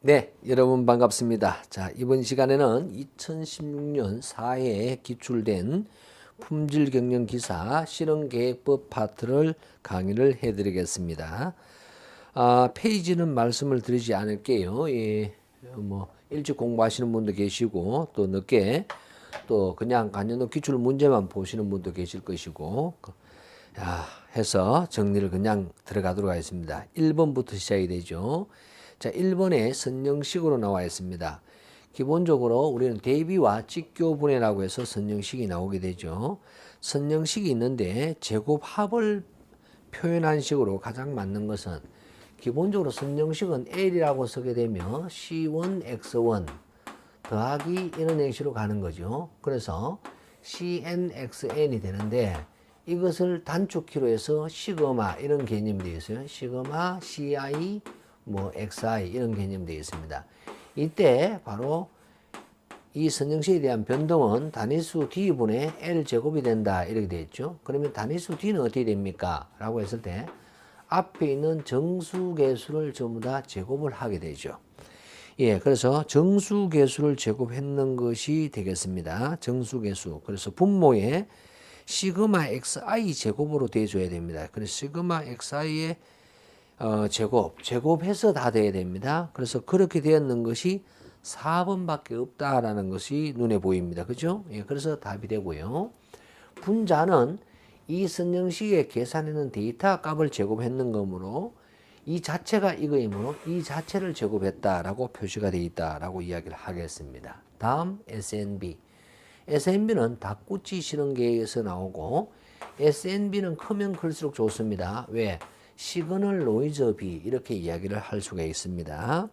네, 여러분 반갑습니다. 자, 이번 시간에는 2016년 4회에 기출된 품질경영기사 실현계획법 파트를 강의를 해드리겠습니다. 페이지는 말씀을 드리지 않을게요. 예, 일찍 공부하시는 분도 계시고, 또 늦게, 또 그냥 간단한 기출 문제만 보시는 분도 계실 것이고, 해서 정리를 그냥 들어가도록 하겠습니다. 1번부터 시작이 되죠. 자, 1번에 선형식으로 나와 있습니다. 기본적으로 우리는 대비와 직교분해라고 해서 선형식이 나오게 되죠. 선형식이 있는데 제곱합을 표현한 식으로 가장 맞는 것은 기본적으로 선형식은 L이라고 쓰게 되면 C1X1 더하기 이런 형식으로 가는 거죠. 그래서 CNXN이 되는데 이것을 단축키로 해서 시그마 이런 개념이 되어 있어요. 시그마, CI, XI 이런 개념이 되어 있습니다. 이때 바로 이 선형식에 대한 변동은 단위수 D분의 L제곱이 된다 이렇게 되어 있죠. 그러면 단위수 D는 어떻게 됩니까? 라고 했을 때 앞에 있는 정수계수를 전부 다 제곱을 하게 되죠. 예, 그래서 정수계수를 제곱했는 것이 되겠습니다. 정수계수. 그래서 분모에 시그마 xi 제곱으로 돼줘야 됩니다. 그래서 시그마xi의 제곱해서 다 돼야 됩니다. 그래서 그렇게 되었는 것이 4번밖에 없다라는 것이 눈에 보입니다. 그죠? 예, 그래서 답이 되고요. 분자는 이 선형식의 계산에는 데이터 값을 제곱했는 거므로 이 자체가 이거이므로 이 자체를 제곱했다라고 표시가 되어 있다라고 이야기를 하겠습니다. 다음 SNB. SNB는 닭꼬치 실현계획에서 나오고 SNB는 크면 클수록 좋습니다. 왜? 시그널 노이즈 비 이렇게 이야기를 할 수가 있습니다.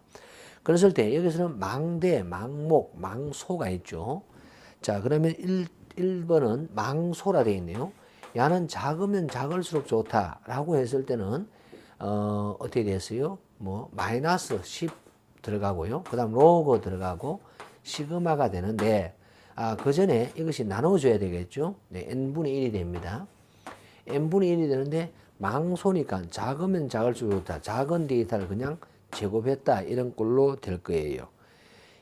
그랬을 때 여기서는 망대, 망목, 망소가 있죠. 자, 그러면 1번은 망소라 되어 있네요. 야는 작으면 작을수록 좋다라고 했을 때는 어떻게 됐어요? 마이너스 10 들어가고요. 그 다음 로그 들어가고 시그마가 되는데 그 전에 이것이 나눠줘야 되겠죠. 네, n분의 1이 됩니다. n분의 1이 되는데 망소니까 작으면 작을수록 좋다. 작은 데이터를 그냥 제곱했다. 이런 꼴로 될 거예요.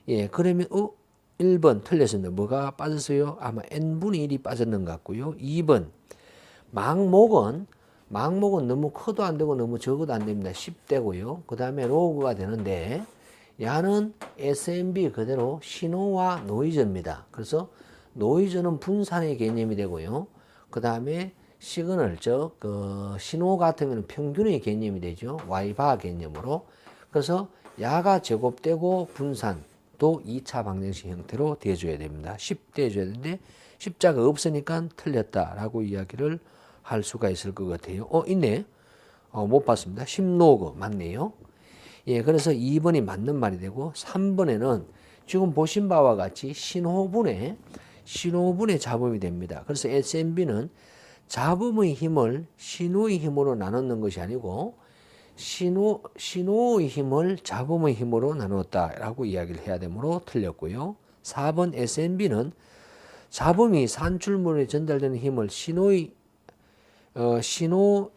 예, 그러면 1번 틀렸습니다. 뭐가 빠졌어요? 아마 n분의 1이 빠졌는 것 같고요. 2번 망목은 너무 커도 안 되고 너무 적어도 안 됩니다. 10대고요. 그 다음에 로그가 되는데 야는 SNB 그대로 신호와 노이즈입니다. 그래서 노이즈는 분산의 개념이 되고요. 그 다음에 시그널, 즉 신호 같은 경우는 평균의 개념이 되죠. Y바 개념으로. 그래서 야가 제곱되고 분산도 2차 방정식 형태로 대줘야 됩니다. 10 대줘야 되는데 십자가 없으니까 틀렸다라고 이야기를 할 수가 있을 것 같아요. 있네. 못 봤습니다. 10로그 맞네요. 예, 그래서 2번이 맞는 말이 되고 3번에는 지금 보신 바와 같이 신호분의 잡음이 됩니다. 그래서 SNB는 잡음의 힘을 신호의 힘으로 나누는 것이 아니고 신호의 힘을 잡음의 힘으로 나누었다라고 이야기를 해야 되므로 틀렸고요. 4번 SNB는 잡음이 산출물에 전달되는 힘을 신호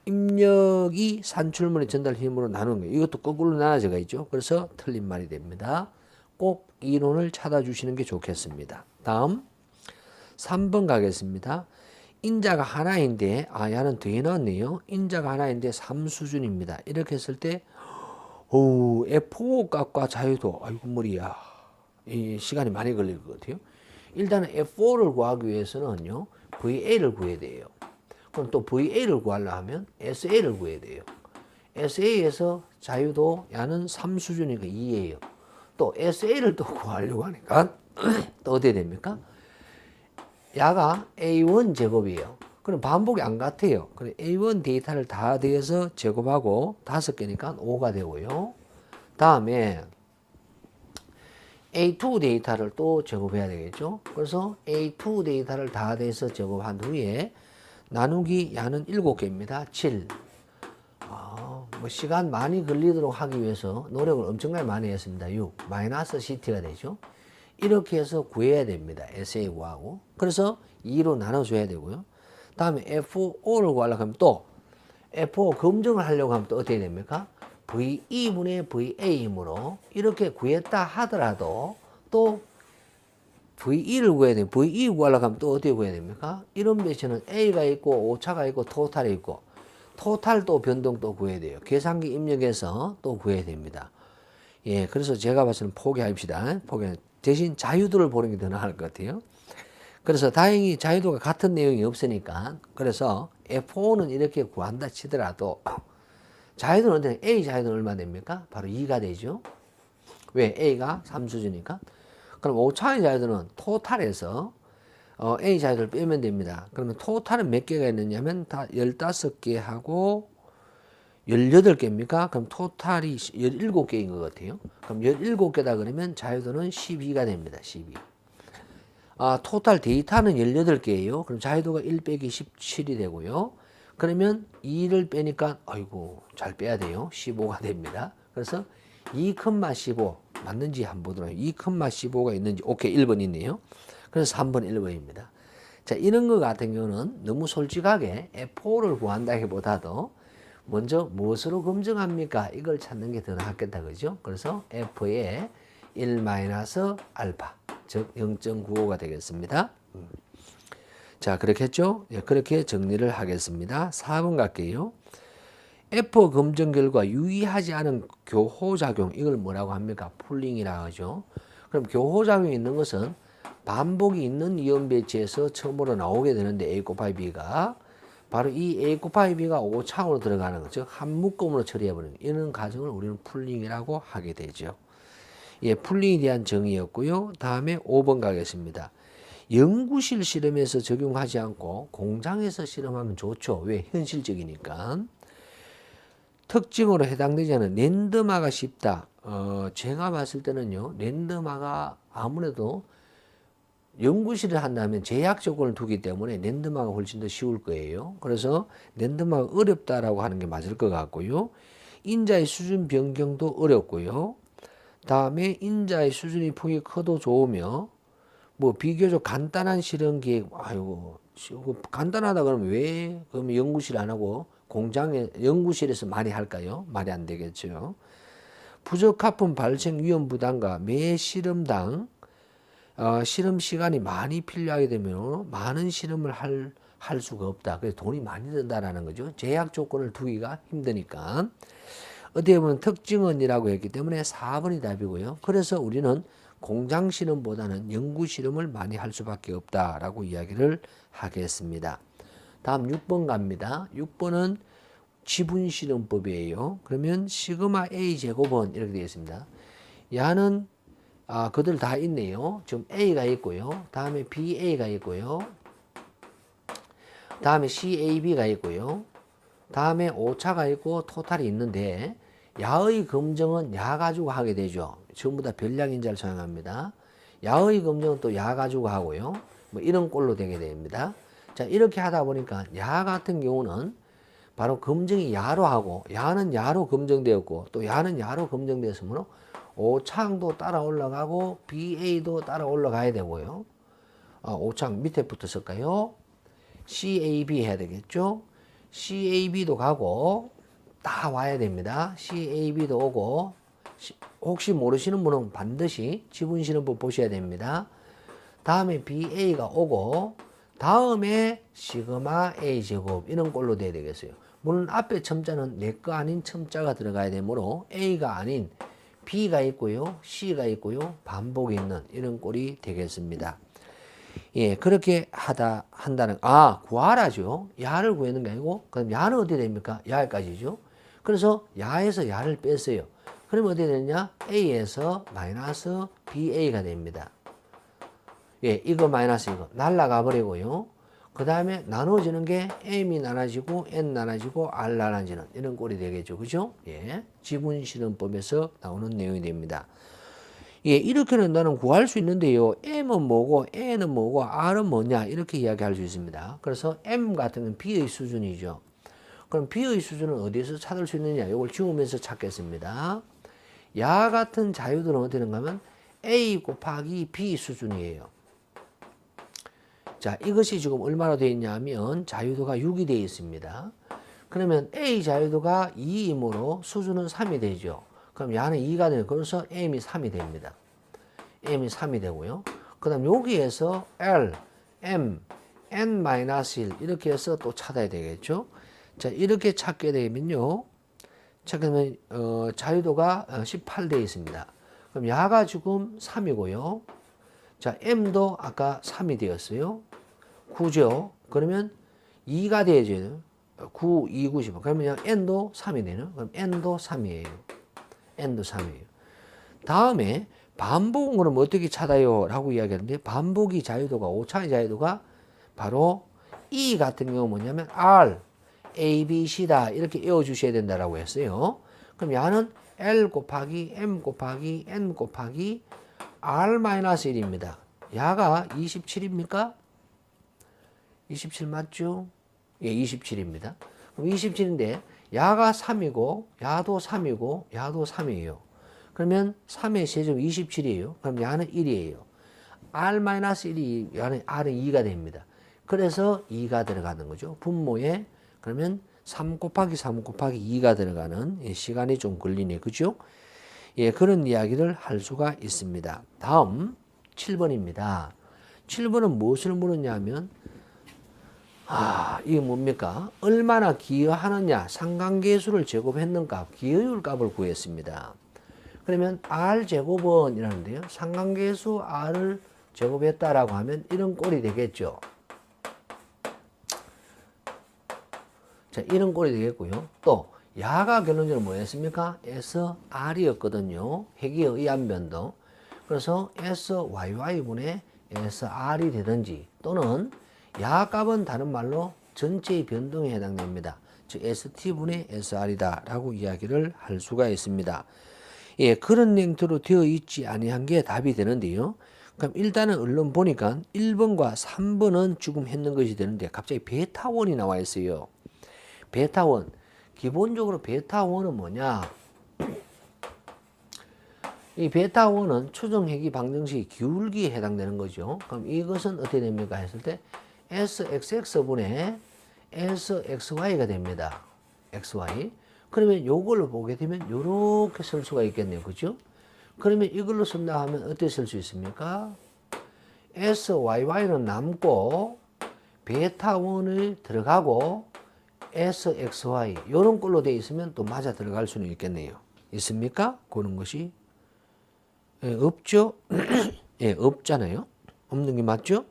입력이 산출물의 전달 힘으로 나누는 거예요. 이것도 거꾸로 나눠져가 있죠. 그래서 틀린 말이 됩니다. 꼭 이론을 찾아주시는 게 좋겠습니다. 다음 3번 가겠습니다. 인자가 하나인데 야는 더 해놨네요. 인자가 하나인데 3수준입니다. 이렇게 했을 때 F5 값과 자유도 아이고 머리야. 이 시간이 많이 걸릴 것 같아요. 일단은 F4를 구하기 위해서는요. VA를 구해야 돼요. 그럼 또 VA를 구하려 하면 SA를 구해야 돼요. SA에서 자유도 야는 3수준이니까 2예요. 또 SA를 또 구하려고 하니까 또 어떻게 됩니까? 야가 A1 제곱이에요. 그럼 반복이 안 같아요. 그럼 A1 데이터를 다 더해서 제곱하고 5개니까 5가 되고요. 다음에 A2 데이터를 또 제곱해야 되겠죠. 그래서 A2 데이터를 다 더해서 제곱한 후에 나누기 야는 7개입니다. 7. 시간 많이 걸리도록 하기 위해서 노력을 엄청나게 많이 했습니다. 6. 마이너스 CT가 되죠. 이렇게 해서 구해야 됩니다. SA 구하고. 그래서 2로 나눠줘야 되고요. 다음에 F5를 구하려고 하면 또 F5 검증을 하려고 하면 또 어떻게 됩니까? VE분의 VA이므로 이렇게 구했다 하더라도 또 VE를 구해야 돼요. VE 구하려고 하면 또 어떻게 구해야 됩니까? 이런 배치는 A가 있고 오차가 있고 토탈이 있고 토탈 또 변동 또 구해야 돼요. 계산기 입력해서 또 구해야 됩니다. 예, 그래서 제가 봤을 때는 포기합시다. 대신 자유도를 보는 게 더 나을 것 같아요. 그래서 다행히 자유도가 같은 내용이 없으니까 그래서 F5는 이렇게 구한다 치더라도 자유도는 언제 A 자유도는 얼마 됩니까? 바로 2가 되죠. 왜? A가 3수주니까. 그럼 오차의 자유도는 토탈에서 A 자유도를 빼면 됩니다. 그러면 토탈은 몇 개가 있느냐면 다 15개 하고 18개입니까? 그럼 토탈이 17개인 것 같아요. 그럼 17개다 그러면 자유도는 12가 됩니다. 12. 토탈 데이터는 18개예요. 그럼 자유도가 1 빼기 17이 되고요. 그러면 2를 빼니까 아이고 잘 빼야 돼요. 15가 됩니다. 그래서 2,15 맞는지 한번 보도록 2,15가 있는지 오케이 1번 있네요. 그래서 3번 1번입니다. 자, 이런 것 같은 경우는 너무 솔직하게 F4를 구한다기보다도 먼저 무엇으로 검증합니까? 이걸 찾는 게 더 낫겠다. 그죠? 그래서 F의 1-알파 즉 0.95가 되겠습니다. 자, 그렇게 했죠? 예, 그렇게 정리를 하겠습니다. 4번 갈게요. F 검증 결과 유의하지 않은 교호작용, 이걸 뭐라고 합니까? 풀링이라고 하죠. 그럼 교호작용이 있는 것은 반복이 있는 이온 배치에서 처음으로 나오게 되는데 A 곱하기 B가 바로 이 A 곱하기 B가 5창으로 들어가는 것, 즉 한 묶음으로 처리해버리는 이런 과정을 우리는 풀링이라고 하게 되죠. 예, 풀링에 대한 정의였고요. 다음에 5번 가겠습니다. 연구실 실험에서 적용하지 않고 공장에서 실험하면 좋죠. 왜? 현실적이니까. 특징으로 해당되지 않은 랜덤화가 쉽다. 제가 봤을 때는요, 랜덤화가 아무래도 연구실을 한다면 제약 조건을 두기 때문에 랜덤화가 훨씬 더 쉬울 거예요. 그래서 랜덤화가 어렵다라고 하는 게 맞을 것 같고요. 인자의 수준 변경도 어렵고요. 다음에 인자의 수준이 폭이 커도 좋으며 뭐 비교적 간단한 실험 계획, 아이고 간단하다 그러면 왜 그러면 연구실 안 하고 공장에 연구실에서 많이 할까요? 말이 안 되겠죠. 부적합품 발생 위험 부담과 매 실험당 실험 시간이 많이 필요하게 되면 많은 실험을 할 수가 없다. 그래서 돈이 많이 든다라는 거죠. 제약 조건을 두기가 힘드니까. 어떻게 보면 특징은이라고 했기 때문에 4번이 답이고요. 그래서 우리는 공장 실험보다는 연구 실험을 많이 할 수밖에 없다라고 이야기를 하겠습니다. 다음 6번 갑니다. 6번은 지분 실험법이에요. 그러면 시그마 A 제곱은 이렇게 되어 있습니다. 야는 그들 다 있네요. 지금 A가 있고요. 다음에 BA가 있고요. 다음에 CAB가 있고요. 다음에 오차가 있고 토탈이 있는데 야의 검정은 야 가지고 하게 되죠. 전부 다 별량 인자를 사용합니다. 야의 검정은 또 야 가지고 하고요. 뭐 이런 꼴로 되게 됩니다. 자, 이렇게 하다 보니까 야 같은 경우는 바로 검증이 야로 하고 야는 야로 검증되었고 또 야는 야로 검증되었으므로 오창도 따라 올라가고 BA도 따라 올라가야 되고요. 오창 밑에 붙었을까요? CAB 해야 되겠죠? CAB도 가고 다 와야 됩니다. CAB도 오고 혹시 모르시는 분은 반드시 지분실험법 보셔야 됩니다. 다음에 BA가 오고 다음에 시그마 A 제곱 이런 꼴로 돼야 되겠어요. 물론 앞에 첨자는 내 거 아닌 첨자가 들어가야 되므로 A가 아닌 B가 있고요. C가 있고요. 반복이 있는 이런 꼴이 되겠습니다. 예, 그렇게 한다는, 구하라죠. 야를 구하는 게 아니고, 그럼 야는 어떻게 됩니까? 야까지죠. 그래서 야에서 야를 뺐어요. 그러면 어떻게 되느냐? A에서 마이너스 BA가 됩니다. 예, 이거 마이너스 이거. 날라가 버리고요. 그 다음에 나눠지는 게 M이 나눠지고, N 나눠지고, R 나눠지는 이런 꼴이 되겠죠. 그죠? 예. 지분실험법에서 나오는 내용이 됩니다. 예, 이렇게는 나는 구할 수 있는데요. M은 뭐고, N은 뭐고, R은 뭐냐, 이렇게 이야기할 수 있습니다. 그래서 M 같은 건 B의 수준이죠. 그럼 B의 수준은 어디에서 찾을 수 있느냐, 이걸 지우면서 찾겠습니다. 야 같은 자유들은 어떻게 되는가 하면 A 곱하기 B 수준이에요. 자, 이것이 지금 얼마나 되어 있냐면 자유도가 6이 되어 있습니다. 그러면 A 자유도가 2이므로 수준은 3이 되죠. 그럼 야는 2가 되요. 그래서 M이 3이 됩니다. M이 3이 되고요. 그 다음 여기에서 L, M, N-1 이렇게 해서 또 찾아야 되겠죠. 자, 이렇게 찾게 되면요. 자, 그러면 자유도가 18 되어 있습니다. 그럼 야가 지금 3이고요. 자, M도 아까 3이 되었어요. 9죠. 그러면 2가 되어야죠. 9, 2, 9, 10. 그러면 N도 3이 되는. 그럼 N도 3이에요. N도 3이에요. 다음에 반복은 그럼 어떻게 찾아요? 라고 이야기하는데 반복이 자유도가 5차의 자유도가 바로 E 같은 경우 뭐냐면 R, A, B, C다 이렇게 외워주셔야 된다라고 했어요. 그럼 야는 L 곱하기 M 곱하기 N 곱하기 R-1입니다. 야가 27입니까? 27 맞죠? 예, 27입니다. 그럼 27인데 야가 3이고 야도 3이고 야도 3이에요. 그러면 3의 세제곱 27이에요. 그럼 야는 1이에요. R-1이 야는 R은 2가 됩니다. 그래서 2가 들어가는 거죠. 분모에 그러면 3 곱하기 3 곱하기 2가 들어가는 시간이 좀 걸리네. 그죠? 예, 그런 이야기를 할 수가 있습니다. 다음 7번입니다. 7번은 무엇을 물었냐면 이게 뭡니까? 얼마나 기여하느냐 상관계수를 제곱했는가 기여율 값을 구했습니다. 그러면 R제곱은 이라는데요. 상관계수 R을 제곱했다라고 하면 이런 꼴이 되겠죠. 자, 이런 꼴이 되겠고요. 또 야가 결론적으로 뭐였습니까? SR이었거든요. 회귀의 의한 변동. 그래서 SYY분의 SR이 되든지 또는 야 값은 다른 말로 전체의 변동에 해당됩니다. 즉 ST분의 SR이다 라고 이야기를 할 수가 있습니다. 예, 그런 형태로 되어 있지 아니한 게 답이 되는데요. 그럼 일단은 얼른 보니까 1번과 3번은 지금 했는 것이 되는데 갑자기 베타1이 나와 있어요. 베타1. 기본적으로 베타1은 뭐냐? 이 베타1은 초정회귀 방정식 기울기에 해당되는 거죠. 그럼 이것은 어떻게 됩니까? 했을 때 SXX분의 SXY가 됩니다. XY. 그러면 요걸 보게 되면 요렇게 쓸 수가 있겠네요. 그죠? 그러면 이걸로 쓴다 하면 어떻게 쓸 수 있습니까? SYY는 남고 베타1이 들어가고 SXY 요런 걸로 되어 있으면 또 맞아 들어갈 수는 있겠네요. 있습니까? 그런 것이 예, 없죠? 예, 없잖아요. 없는 게 맞죠?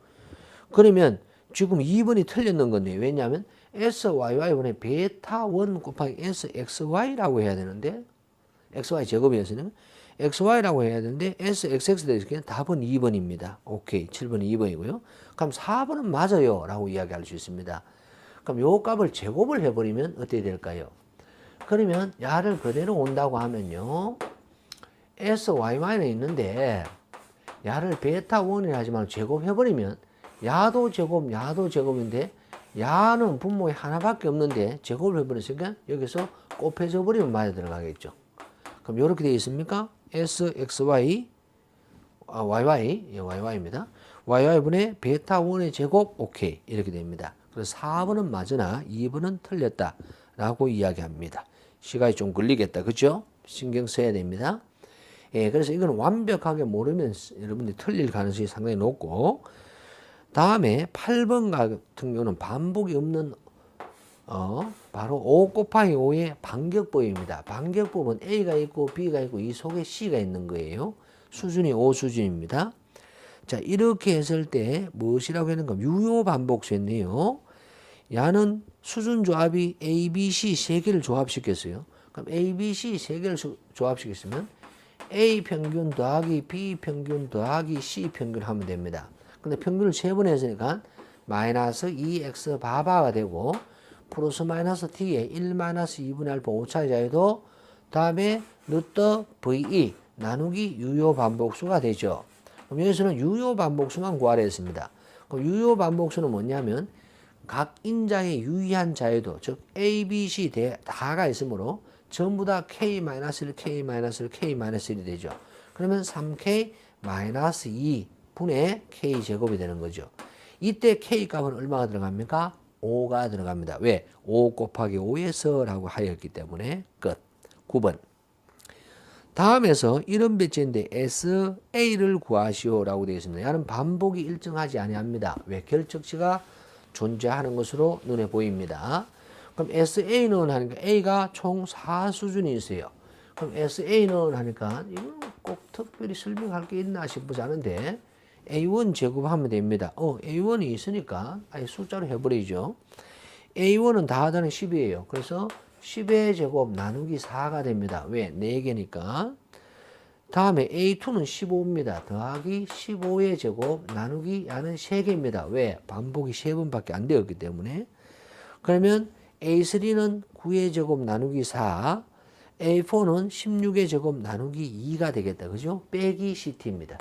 그러면 지금 2번이 틀렸는 건데 왜냐하면 SYY분의 베타1 곱하기 SXY라고 해야 되는데 XY 제곱이었으니까 XY라고 해야 되는데 SXX 되니까 답은 2번입니다. 오케이. 7번이 2번이고요. 그럼 4번은 맞아요. 라고 이야기할 수 있습니다. 그럼 요 값을 제곱을 해버리면 어떻게 될까요? 그러면 야를 그대로 온다고 하면요. SYY는 있는데 야를 베타1이라 하지만 제곱해버리면 야도 제곱, 야도 제곱인데 야는 분모에 하나밖에 없는데 제곱을 해버렸으니까 여기서 곱해져 버리면 맞아 들어가겠죠. 그럼 이렇게 되어 있습니까? SXY, YY, 예, YY입니다. YY분의 베타1의 제곱, 오케이. 이렇게 됩니다. 그래서 4번은 맞으나 2번은 틀렸다. 라고 이야기합니다. 시간이 좀 걸리겠다. 그죠? 신경 써야 됩니다. 예, 그래서 이건 완벽하게 모르면 여러분들이 틀릴 가능성이 상당히 높고, 다음에 8번 같은 경우는 반복이 없는 바로 5 곱하기 5의 반격법입니다. 반격법은 A가 있고 B가 있고 이 속에 C가 있는 거예요. 수준이 5 수준입니다. 자, 이렇게 했을 때 무엇이라고 하는가? 유효 반복수였네요. 야는 수준 조합이 A, B, C 세 개를 조합시켰어요. 그럼 A, B, C 세 개를 조합시켰으면 A 평균 더하기 B 평균 더하기 C 평균 하면 됩니다. 근데 평균을 3번 했으니까 마이너스 2x 바바가 되고 플러스 마이너스 t에 1 마이너스 2분의 알파 5차의 자유도 다음에 루트 ve 나누기 유효 반복수가 되죠. 그럼 여기서는 유효 반복수만 구하려 했습니다. 그럼 유효 반복수는 뭐냐면 각 인자의 유의한 자유도 즉 a, b, c 다가 있으므로 전부 다 k-1, k-1, k-1이 되죠. 그러면 3k-2 분의 k 제곱이 되는 거죠. 이때 k 값은 얼마가 들어갑니까? 5가 들어갑니다. 왜? 5 곱하기 5에서 라고 하였기 때문에 끝. 9번. 다음에서 이런 배치인데 SA를 구하시오 라고 되어 있습니다. 야는 반복이 일정하지 아니합니다. 왜? 결적치가 존재하는 것으로 눈에 보입니다. 그럼 SA는 하니까 A가 총 4수준이 있어요. 그럼 SA는 하니까 이건 꼭 특별히 설명할 게 있나 싶지 않은데 A1 제곱하면 됩니다. A1이 있으니까 아예 숫자로 해버리죠. A1은 다 하다는 10이에요. 그래서 10의 제곱 나누기 4가 됩니다. 왜? 4개니까. 다음에 A2는 15입니다. 더하기 15의 제곱 나누기 야는 3개입니다. 왜? 반복이 3번밖에 안 되었기 때문에. 그러면 A3는 9의 제곱 나누기 4, A4는 16의 제곱 나누기 2가 되겠다. 그죠? 빼기 CT입니다.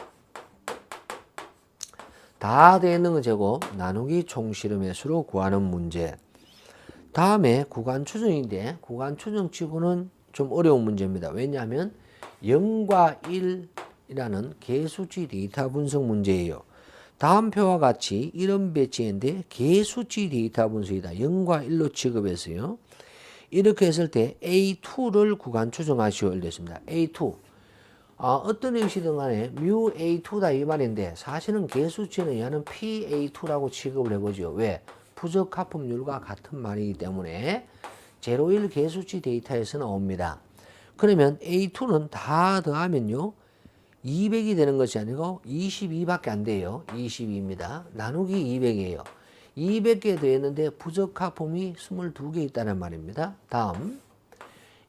다 되어 있는 거 제곱 나누기 총실험의 수로 구하는 문제. 다음에 구간 추정인데 구간 추정치고는 좀 어려운 문제입니다. 왜냐하면 0과 1이라는 개수치 데이터 분석 문제예요. 다음 표와 같이 이런 배치인데 개수치 데이터 분석이다. 0과 1로 취급했어요. 이렇게 했을 때 A2를 구간 추정하시오 이랬습니다. A2 어떤 형식이든 간에 mu A2다 이 말인데 사실은 개수치는 얘는 PA2라고 취급을 해보죠. 왜? 부적합합률과 같은 말이기 때문에 0, 1 개수치 데이터에서 나옵니다. 그러면 A2는 다 더하면요 200이 되는 것이 아니고 22밖에 안 돼요. 22입니다. 나누기 200이에요. 200개 더했는데 부적합함이 22개 있다는 말입니다. 다음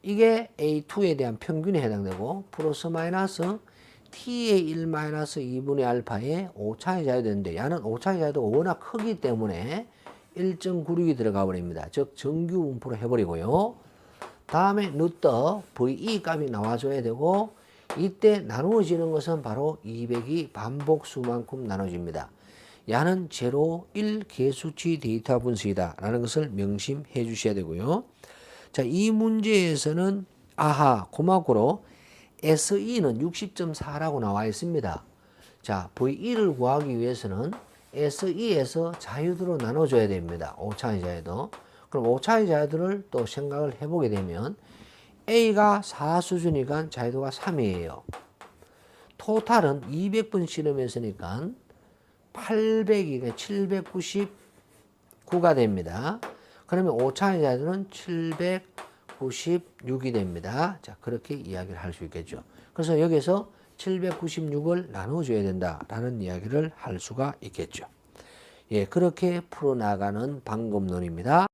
이게 A2에 대한 평균에 해당되고 플러스 마이너스 T의 1 마이너스 2분의 알파의 오차의 자유 되는데 얘는 오차의 자유도가 워낙 크기 때문에 1.96이 들어가 버립니다. 즉 정규 분포로 해버리고요. 다음에 누떠 VE 값이 나와줘야 되고 이때 나누어지는 것은 바로 200이 반복 수만큼 나눠집니다. 야는 0, 1 개수치 데이터 분석이다 라는 것을 명심해 주셔야 되고요. 자, 이 문제에서는 고마고로 SE는 60.4라고 나와 있습니다. 자, VE를 구하기 위해서는 SE에서 자유도로 나눠줘야 됩니다. 오차의 자유도. 그럼 오차의 자유도를 또 생각을 해보게 되면 A가 4수준이니까 자유도가 3이에요. 토탈은 200번 실험했으니까 800이 799가 됩니다. 그러면 오차의 자유도는 796이 됩니다. 자, 그렇게 이야기를 할 수 있겠죠. 그래서 여기서 796을 나눠줘야 된다라는 이야기를 할 수가 있겠죠. 예, 그렇게 풀어나가는 방법론입니다.